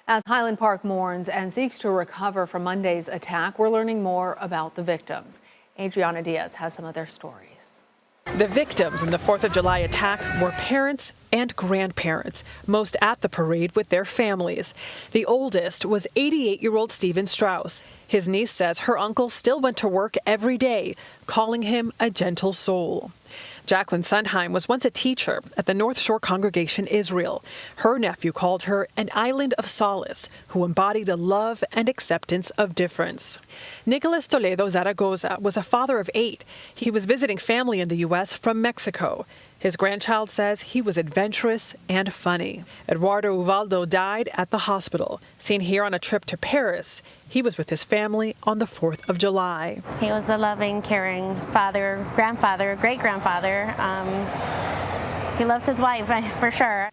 As Highland Park mourns and seeks to recover from Monday's attack, we're learning more about the victims. Adriana Diaz has some of their stories. The victims in the 4th of July attack were parents and grandparents, most at the parade with their families. The oldest was 88-year-old Stephen Strauss. His niece says her uncle still went to work every day, calling him a gentle soul. Jacqueline Sundheim was once a teacher at the North Shore Congregation Israel. Her nephew called her an island of solace who embodied a love and acceptance of difference. Nicolas Toledo Zaragoza was a father of 8. He was visiting family in the U.S. from Mexico. His grandchild says he was adventurous and funny. Eduardo Uvaldo died at the hospital. Seen here on a trip to Paris, he was with his family on the 4th of July. He was a loving, caring father, grandfather, great-grandfather. He loved his wife, for sure.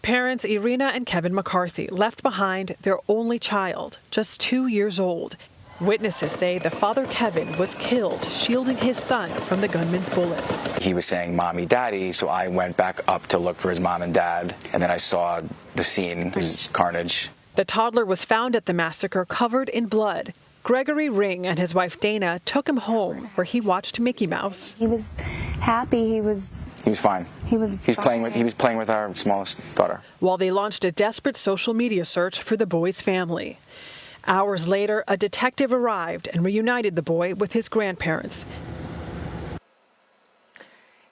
Parents Irina and Kevin McCarthy left behind their only child, just 2 years old. Witnesses say the father, Kevin, was killed shielding his son from the gunman's bullets. He was saying, "Mommy, Daddy," so I went back up to look for his mom and dad, and then I saw the scene, it was carnage. The toddler was found at the massacre covered in blood. Gregory Ring and his wife Dana took him home, where he watched Mickey Mouse. He was happy. He was fine. He was playing with our smallest daughter. While they launched a desperate social media search for the boy's family. Hours later, a detective arrived and reunited the boy with his grandparents.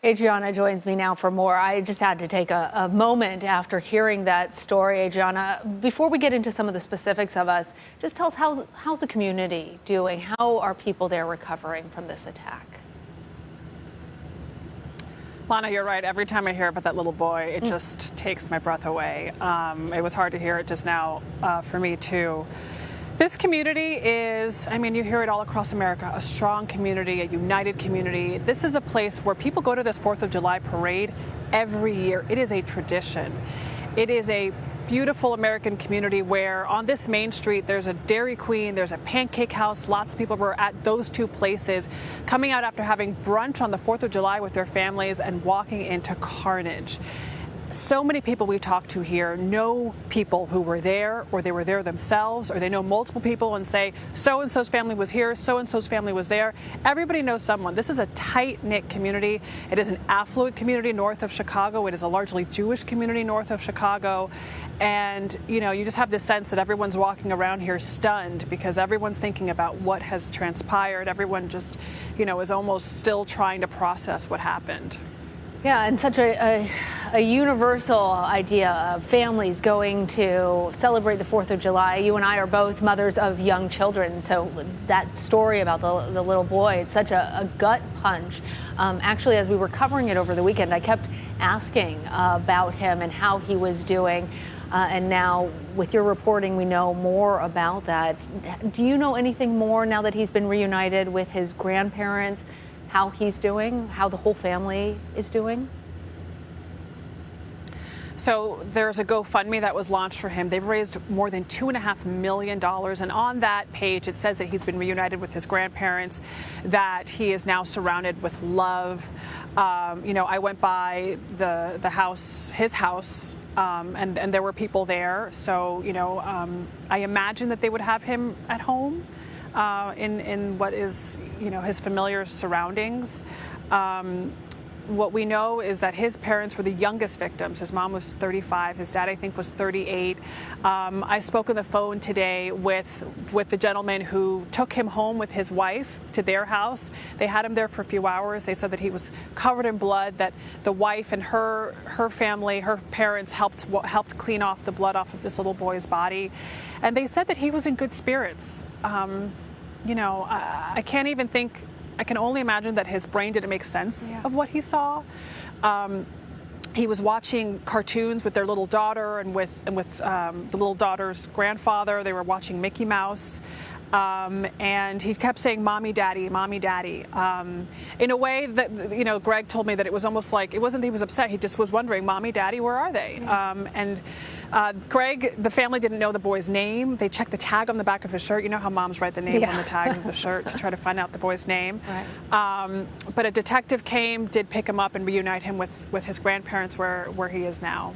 Adriana joins me now for more. I just had to take a moment after hearing that story. Adriana, before we get into some of the specifics of us, just tell us how's the community doing? How are people there recovering from this attack? Lana, you're right. Every time I hear about that little boy, it just takes my breath away. It was hard to hear it just now for me, too. This community is, I mean, you hear it all across America, a strong community, a united community. This is a place where people go to this 4th of July parade every year. It is a tradition. It is a beautiful American community where on this main street there's a Dairy Queen, there's a pancake house. Lots of people were at those two places coming out after having brunch on the 4th of July with their families and walking into carnage. So many people we talk to here know people who were there, or they were there themselves, or they know multiple people and say, so-and-so's family was here, so-and-so's family was there. Everybody knows someone. This is a tight-knit community. It is an affluent community north of Chicago. It is a largely Jewish community north of Chicago. And, you know, you just have this sense that everyone's walking around here stunned because everyone's thinking about what has transpired. Everyone just, you know, is almost still trying to process what happened. Yeah, and such a universal idea of families going to celebrate the 4th of July. You and I are both mothers of young children, so that story about the little boy, it's such a gut punch. Actually, as we were covering it over the weekend, I kept asking about him and how he was doing. And now, with your reporting, we know more about that. Do you know anything more now that he's been reunited with his grandparents? How he's doing, how the whole family is doing? So there's a GoFundMe that was launched for him. They've raised more than $2.5 million. And on that page, it says that he's been reunited with his grandparents, that he is now surrounded with love. You know, I went by the house, his house, and there were people there. So, you know, I imagine that they would have him at home. In what is, you know, his familiar surroundings. What we know is that his parents were the youngest victims. His mom was 35. His dad, I think, was 38. I spoke on the phone today with the gentleman who took him home with his wife to their house. They had him there for a few hours. They said that he was covered in blood, that the wife and her family, her parents helped clean off the blood off of this little boy's body. And they said that he was in good spirits. You know, I can't even think, I can only imagine that his brain didn't make sense of what he saw. He was watching cartoons with their little daughter and with the little daughter's grandfather. They were watching Mickey Mouse. And he kept saying, "Mommy, Daddy, Mommy, Daddy." In a way that, you know, Greg told me that it was almost like, it wasn't that he was upset, he just was wondering, "Mommy, Daddy, where are they?" And Greg, the family didn't know the boy's name. They checked the tag on the back of his shirt. You know how moms write the names on the tags of the shirt to try to find out the boy's name. Right. But a detective came, did pick him up and reunite him with his grandparents where he is now.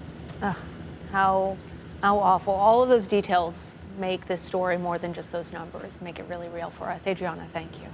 How How awful. All of those details make this story more than just those numbers, make it really real for us. Adriana, thank you.